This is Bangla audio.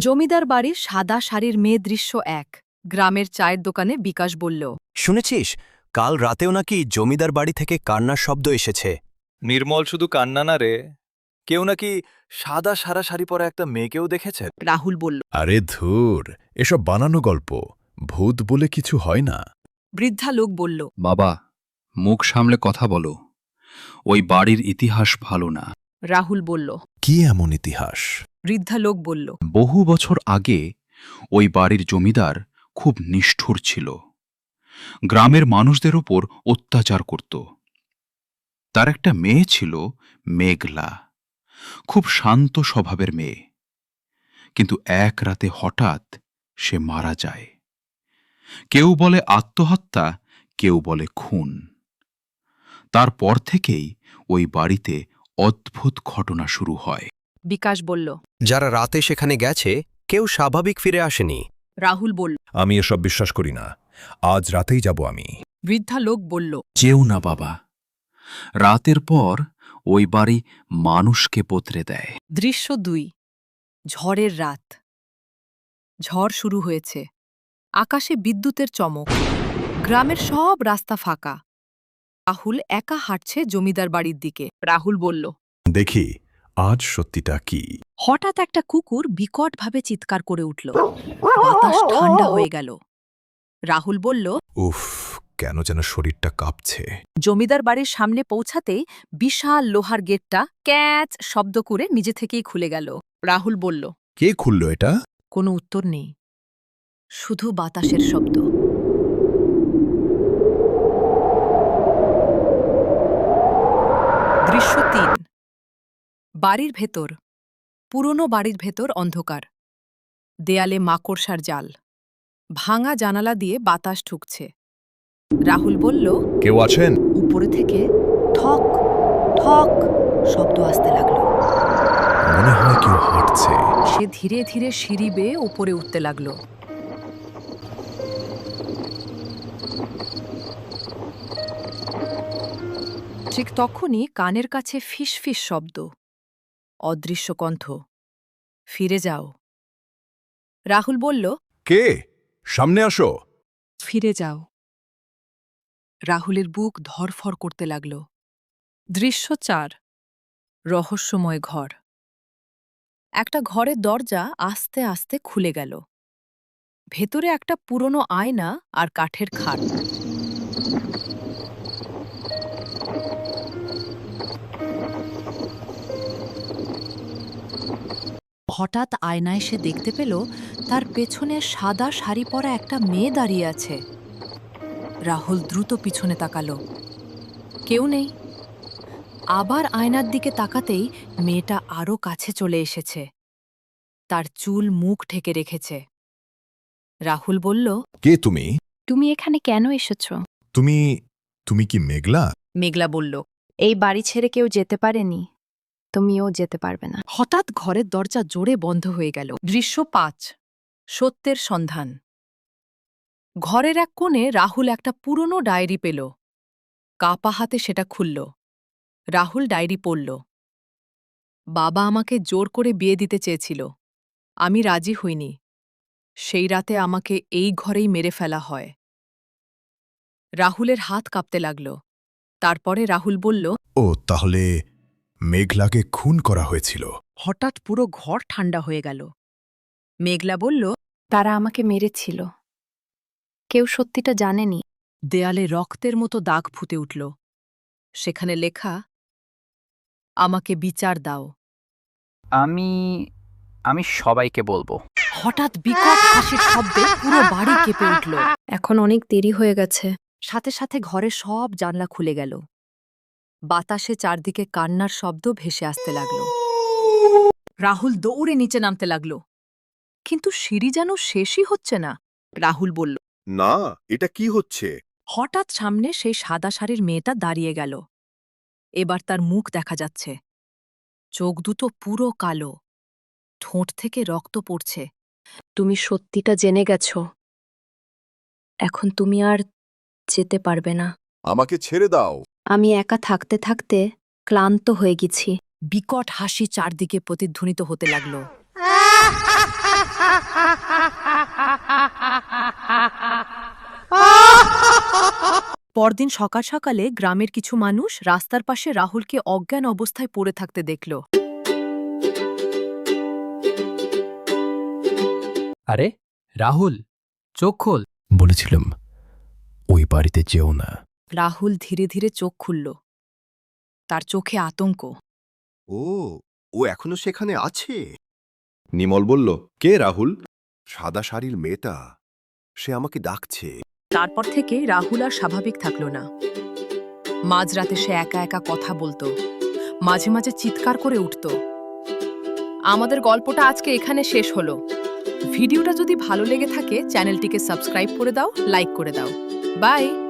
জমিদার বাড়ির সাদা শাড়ির মেয়ে দৃশ্য ১। গ্রামের চায়ের দোকানে বিকাশ বলল, শুনেছিস কাল রাতেও নাকি জমিদার বাড়ি থেকে কান্নার শব্দ এসেছে। নির্মল শুধু কান্না না রে, কেউ নাকি সাদা সারা শাড়ি পরা একটা মেয়েকেও দেখেছে। রাহুল বলল। আরে ধুর, এসব বানানো গল্প, ভূত বলে কিছু হয় না। বৃদ্ধা লোক বলল, বাবা, মুখ সামলে কথা বলো, ওই বাড়ির ইতিহাস ভালো না। রাহুল বলল। কি এমন ইতিহাস? বৃদ্ধা লোক বলল, বহু বছর আগে ওই বাড়ির জমিদার খুব নিষ্ঠুর ছিল, গ্রামের মানুষদের ওপর অত্যাচার করত। তার একটা মেয়ে ছিল মেঘলা, খুব শান্ত স্বভাবের মেয়ে, কিন্তু এক রাতে হঠাৎ সে মারা যায়। কেউ বলে আত্মহত্যা, কেউ বলে খুন। তারপর থেকেই ওই বাড়িতে অদ্ভুত ঘটনা শুরু হয়। বিকাশ বলল। যারা রাতে সেখানে গেছে কেউ স্বাভাবিক ফিরে আসেনি। রাহুল বলল। আমি এসব বিশ্বাস করি না, আজ রাতেই যাব আমি। বৃদ্ধা লোক বলল, যেও না বাবা, রাতের পর ওই বাড়ি মানুষকে বদলে দেয়। দৃশ্য ২। ঝড়ের রাত। ঝড় শুরু হয়েছে, আকাশে বিদ্যুতের চমক, গ্রামের সব রাস্তা ফাঁকা। রাহুল একা হাঁটছে জমিদার বাড়ির দিকে। রাহুল বলল, দেখি আজ সত্যিটা কি। হঠাৎ একটা কুকুর বিকটভাবে চিৎকার করে উঠল। বাতাস ঠান্ডা হয়ে গেল। রাহুল বলল, উফ, কেন যেন শরীরটা কাঁপছে। জমিদার বাড়ির সামনে পৌঁছাতেই বিশাল লোহার গেটটা ক্যাচ শব্দ করে নিজে থেকেই খুলে গেল। রাহুল বলল। কে খুলল এটা? কোনো উত্তর নেই, শুধু বাতাসের শব্দ। দৃশ্য ৩। বাড়ির ভেতর। পুরনো বাড়ির ভেতর অন্ধকার, দেয়ালে মাকড়সার জাল, ভাঙা জানালা দিয়ে বাতাস ঢুকছে। রাহুল বলল, কেউ আছেন? উপরে থেকে ঠক ঠক শব্দ আসতে লাগল। মনে হয় কেউ হাঁটছে। সে ধীরে ধীরে সিঁড়ি বেয়ে উপরে উঠতে লাগল। ঠিক তখনই কানের কাছে ফিসফিস শব্দ, অদৃশ্য কণ্ঠ, ফিরে যাও। রাহুল বলল, কে? সামনে আসো। ফিরে যাও। রাহুলের বুক ধরফর করতে লাগল। দৃশ্য ৪। রহস্যময় ঘর। একটা ঘরের দরজা আস্তে আস্তে খুলে গেল। ভেতরে একটা পুরনো আয়না আর কাঠের খাট। হঠাৎ আয়নায় সে দেখতে পেল তার পেছনে সাদা শাড়ি পরা একটা মেয়ে দাঁড়িয়ে আছে। রাহুল দ্রুত পিছনে তাকালো, কেউ নেই। আবার আয়নার দিকে তাকাতেই মেয়েটা আরও কাছে চলে এসেছে, তার চুল মুখ ঢেকে রেখেছে। রাহুল বলল, কে তুমি? তুমি এখানে কেন এসেছ? তুমি তুমি কি মেঘলা? মেঘলা বলল। এই বাড়ি ছেড়ে কেউ যেতে পারেনি, তুমিও যেতে পারবে না। হঠাৎ ঘরের দরজা জোরে বন্ধ হয়ে গেল। দৃশ্য ৫। সত্যের সন্ধান। ঘরের এক কোণে রাহুল একটা পুরনো ডায়েরি পেল। কাপা হাতে সেটা খুলল। রাহুল ডায়েরি পড়ল। বাবা আমাকে জোর করে বিয়ে দিতে চেয়েছিল, আমি রাজি হইনি। সেই রাতে আমাকে এই ঘরেই মেরে ফেলা হয়। রাহুলের হাত কাঁপতে লাগল। তারপরে রাহুল বলল, ও, তাহলে মেঘলাকে খুন করা হয়েছিল। হঠাৎ পুরো ঘর ঠান্ডা হয়ে গেল। মেঘলা বলল, তারা আমাকে মেরেছিল, কেউ সত্যিটা জানেনি। দেয়ালে রক্তের মতো দাগ ফুটে উঠল। সেখানে লেখা, আমাকে বিচার দাও। আমি সবাইকে বলবো। হঠাৎ বিকট হাসির শব্দে পুরো বাড়ি কেঁপে উঠল। এখন অনেক দেরি হয়ে গেছে। সাথে সাথে ঘরের সব জানলা খুলে গেল। বাতাসে চারদিকে কান্নার শব্দ ভেসে আসতে লাগল। রাহুল দৌড়ে নিচে নামতে লাগল, কিন্তু সিঁড়ি যেন শেষই হচ্ছে না। রাহুল বলল, না, এটা কি হচ্ছে? হঠাৎ সামনে সেই সাদা শাড়ির মেয়েটা দাঁড়িয়ে গেল। এবার তার মুখ দেখা যাচ্ছে, চোখ দুটো পুরো কালো, ঠোঁট থেকে রক্ত পড়ছে। তুমি সত্যিটা জেনে গেছ, এখন তুমি আর যেতে পারবে না। আমাকে ছেড়ে দাও। আমি একা থাকতে থাকতে ক্লান্ত হয়ে গেছি। বিকট হাসি চারদিকে প্রতিধ্বনিত হতে লাগল। পরদিন সকাল সকালে গ্রামের কিছু মানুষ রাস্তার পাশে রাহুলকে অজ্ঞান অবস্থায় পড়ে থাকতে দেখল। আরে রাহুল, চোখ খোল। বলেছিলাম ওই বাড়িতে যেও না। রাহুল ধীরে ধীরে চোখ খুলল। তার চোখে আতঙ্ক। ও ও এখনো সেখানে আছে? নিমল বলল, কে রাহুল? সাদা শাড়ির মেয়েটা, সে আমাকে ডাকছে। তারপর থেকে রাহুল আর স্বাভাবিক থাকল না। মাঝরাতে সে একা একা কথা বলতো, মাঝে মাঝে চিৎকার করে উঠত। আমাদের গল্পটা আজকে এখানে শেষ হলো। ভিডিওটা যদি ভালো লেগে থাকে চ্যানেলটিকে সাবস্ক্রাইব করে দাও, লাইক করে দাও। বাই।